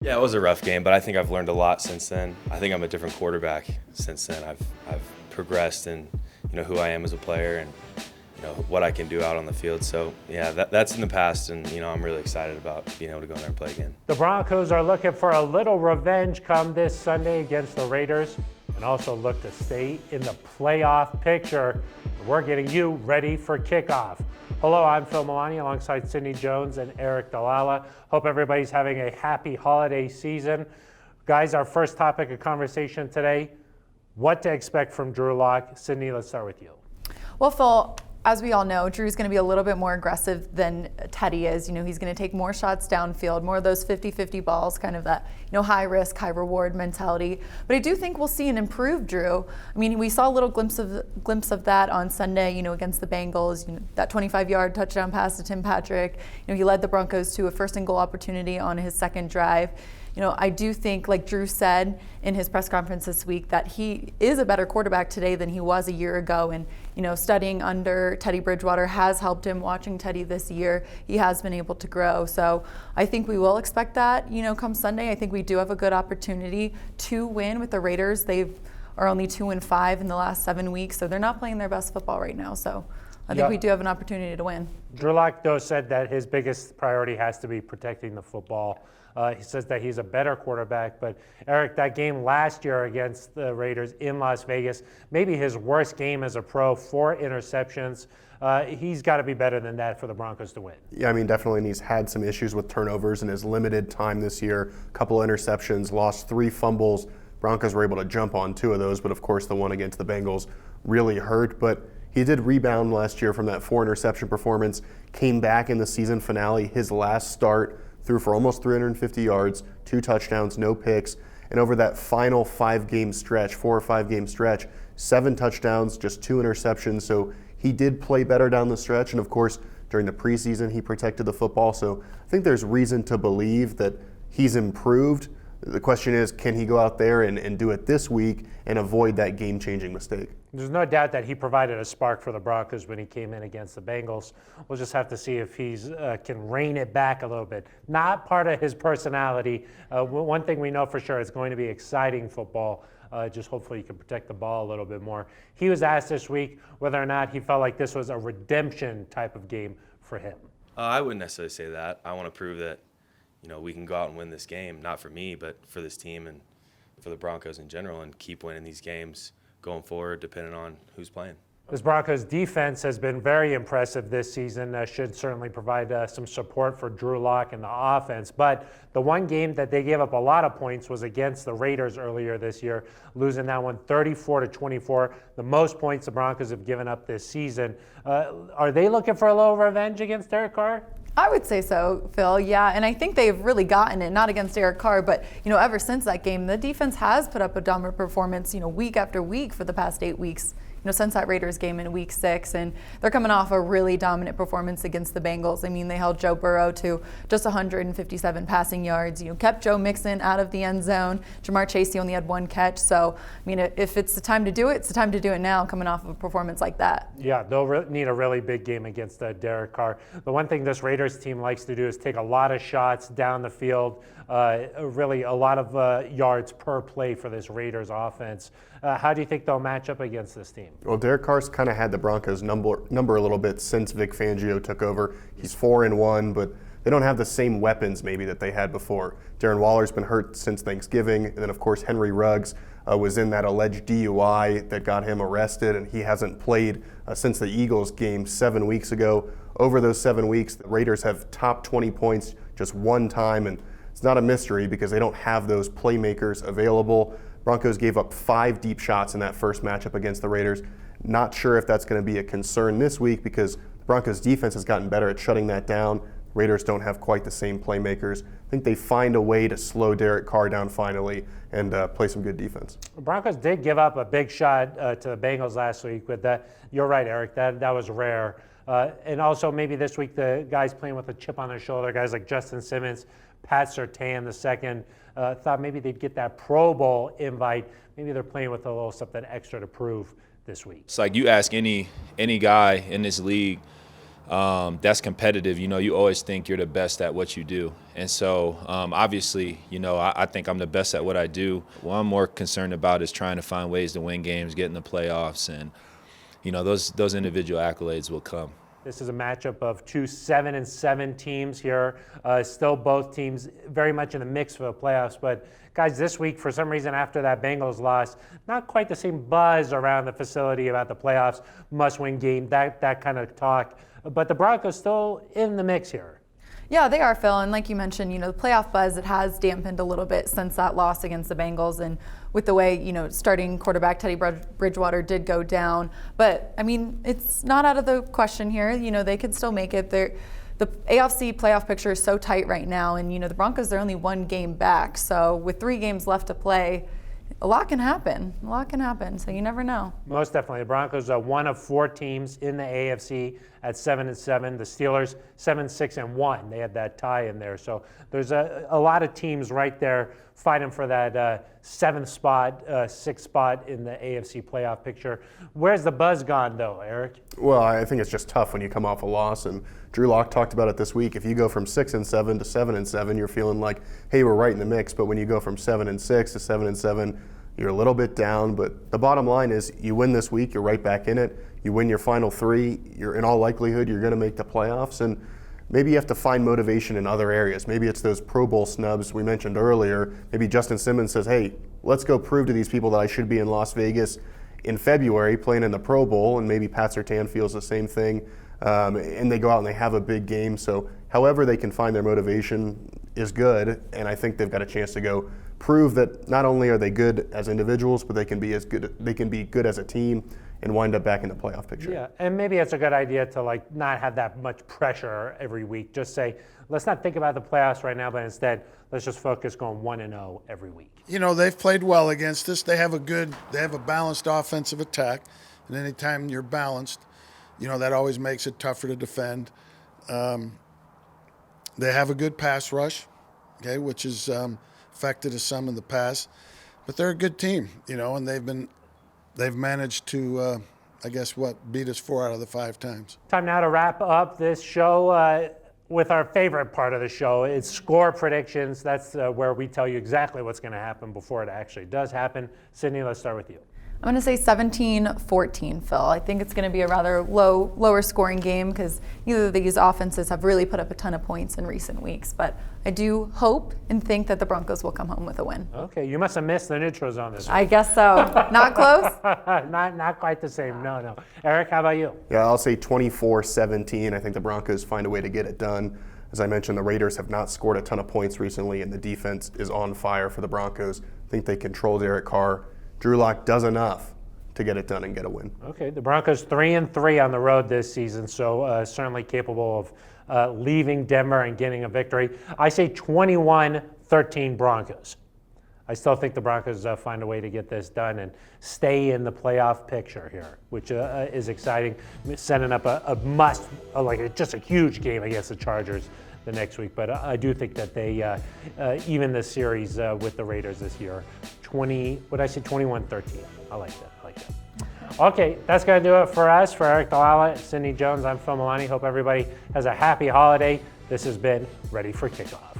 Yeah, it was a rough game, but I think I've learned a lot since then. I think I'm a different quarterback since then. I've progressed in who I am as a player and what I can do out on the field. So yeah, that's in the past, and I'm really excited about being able to go in there and play again. The Broncos are looking for a little revenge come this Sunday against the Raiders, and also look to stay in the playoff picture. We're getting you ready for kickoff. Hello, I'm Phil Milani alongside Sidney Jones and Eric Dalala. Hope everybody's having a happy holiday season. Guys, our first topic of conversation today, what to expect from Drew Lock. Sidney, let's start with you. Well, Phil, as we all know, Drew's going to be a little bit more aggressive than Teddy is. He's going to take more shots downfield, more of those 50-50 balls, kind of that, high risk, high reward mentality. But I do think we'll see an improved Drew. I mean, we saw a little glimpse of that on Sunday, against the Bengals, that 25-yard touchdown pass to Tim Patrick. He led the Broncos to a first and goal opportunity on his second drive. I do think, like Drew said in his press conference this week, that he is a better quarterback today than he was a year ago. And, studying under Teddy Bridgewater has helped him. Watching Teddy this year, he has been able to grow. So I think we will expect that, come Sunday. I think we do have a good opportunity to win with the Raiders. They are only 2-5 in the last 7 weeks, so they're not playing their best football right now. So I think we do have an opportunity to win. Drew Lock, though, said that his biggest priority has to be protecting the football. He says that he's a better quarterback. But, Eric, that game last year against the Raiders in Las Vegas, maybe his worst game as a pro, 4 interceptions. He's got to be better than that for the Broncos to win. Yeah, I mean, definitely. And he's had some issues with turnovers in his limited time this year. A couple of interceptions, lost 3 fumbles. Broncos were able to jump on 2 of those, but, of course, the one against the Bengals really hurt. But he did rebound last year from that 4 interception performance, came back in the season finale, his last start, threw for almost 350 yards, 2 touchdowns, no picks. And over that final 5-game stretch, 4 or 5-game stretch, 7 touchdowns, just 2 interceptions. So he did play better down the stretch. And of course, during the preseason, he protected the football. So I think there's reason to believe that he's improved. The question is, can he go out there and do it this week and avoid that game-changing mistake? There's no doubt that he provided a spark for the Broncos when he came in against the Bengals. We'll just have to see if he's can rein it back a little bit. Not part of his personality. One thing we know for sure, it's going to be exciting football. Just hopefully he can protect the ball a little bit more. He was asked this week whether or not he felt like this was a redemption type of game for him. I wouldn't necessarily say that. I want to prove that we can go out and win this game, not for me, but for this team and for the Broncos in general, and keep winning these games going forward, depending on who's playing. This Broncos defense has been very impressive this season. Should certainly provide some support for Drew Lock and the offense. But the one game that they gave up a lot of points was against the Raiders earlier this year, losing that one 34-24, the most points the Broncos have given up this season. Are they looking for a little revenge against Derek Carr? I would say so, Phil. Yeah, and I think they've really gotten it, not against Derek Carr, but ever since that game, the defense has put up a dominant performance, week after week for the past 8 weeks. Since that Raiders game in week 6, and they're coming off a really dominant performance against the Bengals. I mean, they held Joe Burrow to just 157 passing yards, kept Joe Mixon out of the end zone. Jamar Chase only had 1 catch. So, I mean, if it's the time to do it, it's the time to do it now, coming off of a performance like that. Yeah, they'll need a really big game against Derek Carr. The one thing this Raiders team likes to do is take a lot of shots down the field, really a lot of yards per play for this Raiders offense. How do you think they'll match up against this team? Well, Derek Carr's kind of had the Broncos number a little bit since Vic Fangio took over. He's 4-1, but they don't have the same weapons maybe that they had before. Darren Waller's been hurt since Thanksgiving, and then of course Henry Ruggs was in that alleged DUI that got him arrested, and he hasn't played since the Eagles game 7 weeks ago. Over those 7 weeks, the Raiders have top 20 points just 1 time, and it's not a mystery because they don't have those playmakers available. Broncos gave up 5 deep shots in that first matchup against the Raiders. Not sure if that's going to be a concern this week because the Broncos defense has gotten better at shutting that down. Raiders don't have quite the same playmakers. I think they find a way to slow Derek Carr down finally and play some good defense. The Broncos did give up a big shot to the Bengals last week, but you're right, Eric, that was rare. And also maybe this week the guys playing with a chip on their shoulder, guys like Justin Simmons, Pat Surtain II, thought maybe they'd get that Pro Bowl invite. Maybe they're playing with a little something extra to prove this week. It's like you ask any guy in this league, that's competitive. You always think you're the best at what you do. And so obviously, I think I'm the best at what I do. What I'm more concerned about is trying to find ways to win games, get in the playoffs, and those individual accolades will come. This is a matchup of two 7-7 teams here. Still both teams very much in the mix for the playoffs. But guys, this week, for some reason, after that Bengals loss, not quite the same buzz around the facility about the playoffs, must-win game, that kind of talk. But the Broncos still in the mix here. Yeah, they are, Phil. And like you mentioned, the playoff buzz, it has dampened a little bit since that loss against the Bengals. And with the way, starting quarterback Teddy Bridgewater did go down. But, it's not out of the question here. They could still make it. The AFC playoff picture is so tight right now. And, the Broncos, they're only one game back. So with 3 games left to play, a lot can happen. A lot can happen, so you never know. Most definitely. The Broncos are one of 4 teams in the AFC at 7-7. The Steelers 7-6-1. They had that tie in there. So there's a lot of teams right there fighting for that 7th spot, 6th spot in the AFC playoff picture. Where's the buzz gone, though, Eric? Well, I think it's just tough when you come off a loss, and Drew Lock talked about it this week. If you go from 6-7 to 7-7, you're feeling like, hey, we're right in the mix. But when you go from 7-6 to 7-7, you're a little bit down. But the bottom line is, you win this week, you're right back in it. You win your final 3, you're in all likelihood you're going to make the playoffs. And maybe you have to find motivation in other areas. Maybe it's those Pro Bowl snubs we mentioned earlier. Maybe Justin Simmons says, hey, let's go prove to these people that I should be in Las Vegas in February playing in the Pro Bowl. And maybe Pat Surtain feels the same thing. And they go out and they have a big game. So however they can find their motivation is good. And I think they've got a chance to go prove that not only are they good as individuals, but they can be good as a team and wind up back in the playoff picture. Yeah, and maybe it's a good idea to not have that much pressure every week. Just say, let's not think about the playoffs right now, but instead let's just focus going 1-0 every week. They've played well against us. They have a balanced offensive attack, and anytime you're balanced, that always makes it tougher to defend. They have a good pass rush, okay, which has affected us some in the past, but they're a good team, and they've managed to, beat us 4 out of the 5 times. Time now to wrap up this show with our favorite part of the show. It's score predictions. That's where we tell you exactly what's going to happen before it actually does happen. Sydney, let's start with you. I'm going to say 17-14, Phil. I think it's going to be a rather lower scoring game because neither of these offenses have really put up a ton of points in recent weeks. But I do hope and think that the Broncos will come home with a win. Okay, you must have missed the neutral zone this week. I guess so. Not close? Not quite the same. No. Eric, how about you? Yeah, I'll say 24-17. I think the Broncos find a way to get it done. As I mentioned, the Raiders have not scored a ton of points recently, and the defense is on fire for the Broncos. I think they control Derek Carr. Drew Lock does enough to get it done and get a win. Okay, the Broncos 3-3 on the road this season, so certainly capable of leaving Denver and getting a victory. I say 21-13 Broncos. I still think the Broncos find a way to get this done and stay in the playoff picture here, which is exciting. Setting up just a huge game against the Chargers the next week. But I do think that they even the series with the Raiders this year. 21-13. I like that. Okay, that's going to do it for us. For Eric Dalala, Cindy Jones, I'm Phil Milani. Hope everybody has a happy holiday. This has been Ready for Kickoff.